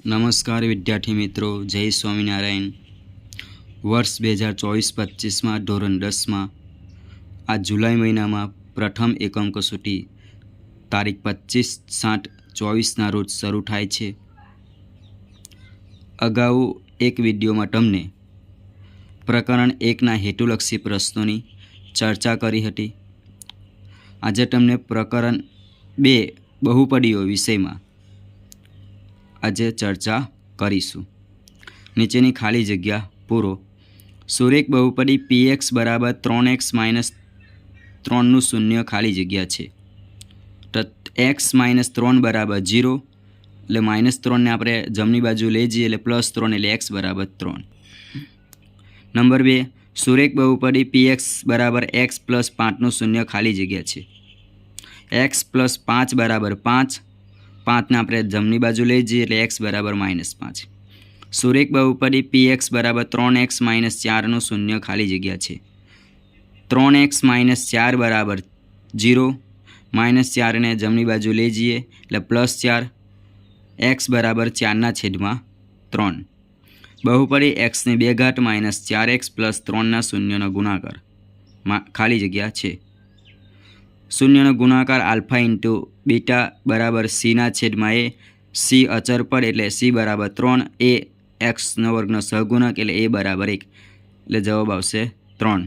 નમસ્કાર વિદ્યાર્થી મિત્રો, જય સ્વામિનારાયણ। વર્ષ 2024-25માં ધોરણ 10માં આ જુલાઈ મહિનામાં પ્રથમ એકમ કસોટી તારીખ 25/7/24ના રોજ શરૂ થાય છે। અગાઉ એક વિડીયોમાં તમને પ્રકરણ 1ના હેતુલક્ષી પ્રશ્નોની ચર્ચા કરી હતી। આજે તમને પ્રકરણ 2 બહુપદીઓ વિષયમાં આજે ચર્ચા કરીશું। નીચેની ખાલી જગ્યા પૂરો। સુરેખ બહુપદી px બરાબર 3x - 3નું શૂન્ય ખાલી જગ્યા છે। તો x - 3 બરાબર 0 એટલે -3ને આપણે જમણી બાજુ લઈ જઈએ એટલે +3 એટલે x બરાબર 3। નંબર 2, સુરેખ બહુપદી px બરાબર x + 5નું શૂન્ય ખાલી જગ્યા છે। x + 5 બરાબર 5, 5ને આપણે જમણી બાજુ લઈ જઈએ એટલે x બરાબર -5। સુરેખ બહુપદી px બરાબર 3x - 4નું શૂન્ય ખાલી જગ્યા છે। 3x - 4 બરાબર 0, -4ને જમણી બાજુ લઈ જઈએ એટલે +4, x બરાબર 4/3। બહુપદી x² - 4x + 3ના શૂન્યનો ગુણાકાર ખાલી જગ્યા છે। શૂન્યનો ગુણાકાર આલ્ફા ઇન્ટુ બીટા બરાબર c/a। c અચર પદ એટલે c બરાબર 3, a x² સહગુણક એટલે a બરાબર 1 એટલે જવાબ આવશે 3।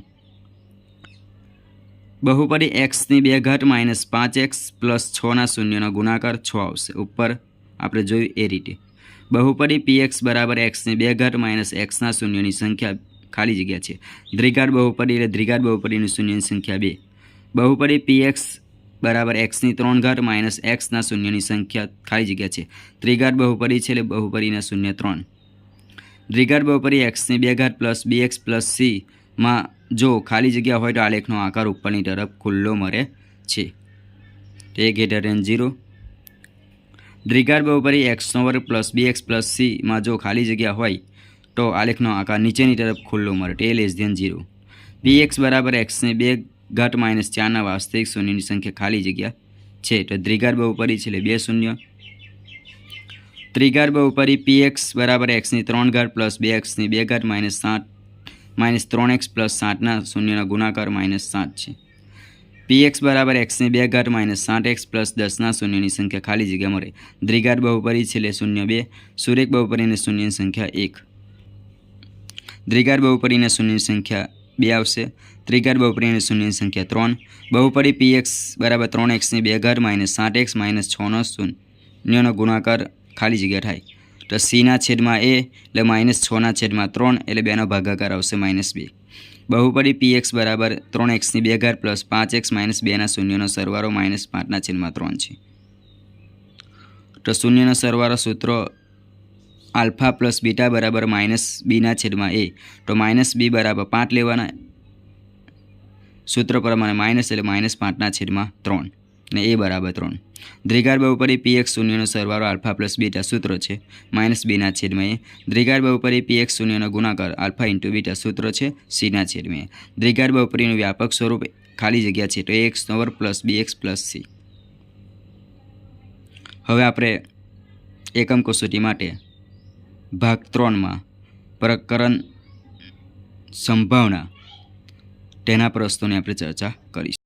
બહુપદી x² - 5x + 6ના શૂન્યનો ગુણાકાર 6 આવશે। ઉપર આપણે જોયું એ રીતે બહુપદી px બરાબર x² - xના શૂન્યની સંખ્યા ખાલી જગ્યા છે। દ્વિઘાત બહુપદી એટલે દ્વિઘાત બહુપદીની શૂન્યની સંખ્યા 2। બહુપદી px બરાબર x³ - xના શૂન્યની સંખ્યા ખાલી જગ્યા છે। ત્રિઘાત બહુપદી છે એટલે બહુપદીના શૂન્ય 3। દ્વિઘાત બહુપદી x² + bx + c માં જો ખાલી જગ્યા હોય તો આલેખનો આકાર ઉપરની તરફ ખુલ્લો મળે છે। a > 0। દ્વિઘાત બહુપદી x² + bx + c માં જો ખાલી જગ્યા હોય તો આલેખનો આકાર નીચેની તરફ ખુલ્લો મળે a <0। px બરાબર x² - 4ના વાસ્તવિક શૂન્યની સંખ્યા ખાલી જગ્યા છે। તો દ્વિઘાત બહુપદી છે એટલે 2 શૂન્ય। ત્રિઘાત બહુપદી px બરાબર x³ + bx² - 3x + 7ના શૂન્યનો ગુણાકાર -7 છે। px બરાબર x² - 7x + 10ના શૂન્યની સંખ્યા ખાલી જગ્યા મળે। દ્વિઘાત બહુપદી છે એટલે 0, 2। સુરેખ બહુપદીની શૂન્યની સંખ્યા 1। દ્વિઘાત બહુપદીના શૂન્યની સંખ્યા 2 આવશે। ત્રિઘાત બહુપદીની શૂન્યની સંખ્યા 3। બહુપદી px બરાબર 3x² - 7x - 6નો શૂન્યનો ગુણાકાર ખાલી જગ્યા થાય તો c/a એટલે -6/3 એટલે 2નો ભાગાકાર આવશે -2। બહુપદી px બરાબર 3x² + 5x - 2ના શૂન્યનો સરવાળો -5/3 છે। તો શૂન્યનો સરવાળો સૂત્ર આલ્ફા + બીટા બરાબર -b/a। તો -b બરાબર 5 લેવાના, સૂત્ર પ્રમાણે માઇનસ એટલે -5/3 ને a બરાબર 3। દ્વિઘાત બહુપદી px શૂન્યનો સરવાળો આલ્ફા + બીટા સૂત્ર છે -b/a। દ્વિઘાત બહુપદી px શૂન્યનો ગુણાકાર આલ્ફા × બીટા સૂત્ર છે c/a। દ્વિઘાત બહુપદીનું વ્યાપક સ્વરૂપ ખાલી જગ્યા છે તો ax² + bx + c। હવે આપણે એકમ કસોટી માટે ભાગ 3માં પ્રકરણ સંભાવના તેના પ્રશ્નોની આપણે ચર્ચા કરીશું।